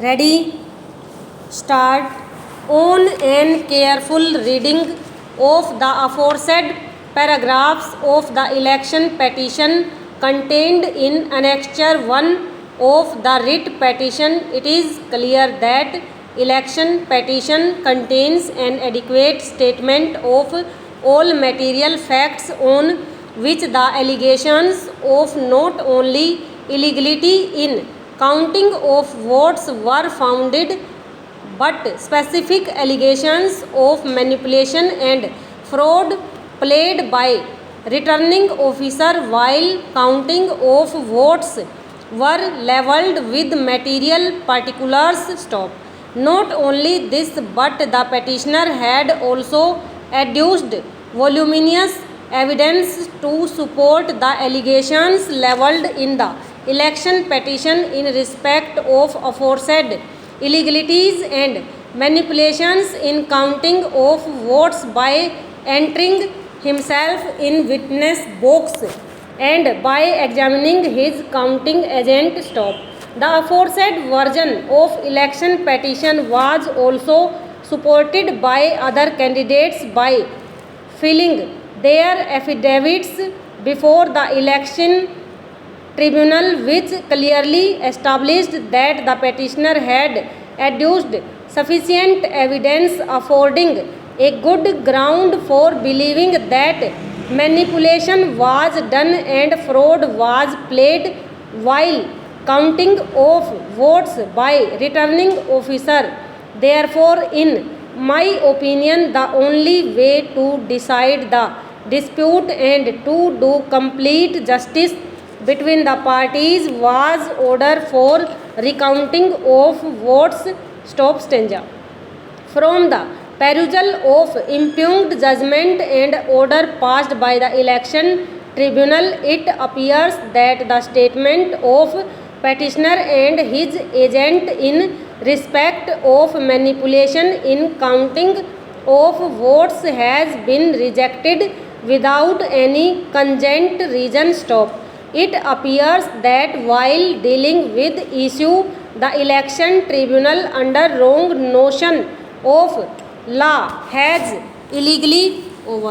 Ready? Start. On an careful reading of the aforesaid paragraphs of the election petition contained in Annexure 1 of the writ petition, it is clear that election petition contains an adequate statement of all material facts on which the allegations of not only illegality in counting of votes were founded, but specific allegations of manipulation and fraud played by returning officer while counting of votes were levelled with material particulars. Stop. Not only this, but the petitioner had also adduced voluminous evidence to support the allegations levelled in the election petition in respect of aforesaid illegalities and manipulations in counting of votes by entering himself in witness box and by examining his counting agent. Stop. The aforesaid version of election petition was also supported by other candidates by filing their affidavits before the election tribunal, which clearly established that the petitioner had adduced sufficient evidence affording a good ground for believing that manipulation was done and fraud was played while counting of votes by returning officer. Therefore, in my opinion, the only way to decide the dispute and to do complete justice between the parties was order for recounting of votes. Stop. Stanza. From the perusal of impugned judgment and order passed by the election tribunal, it appears that the statement of petitioner and his agent in respect of manipulation in counting of votes has been rejected without any cogent reason. Stop. It appears that while dealing with issue, the election tribunal under wrong notion of law has illegally over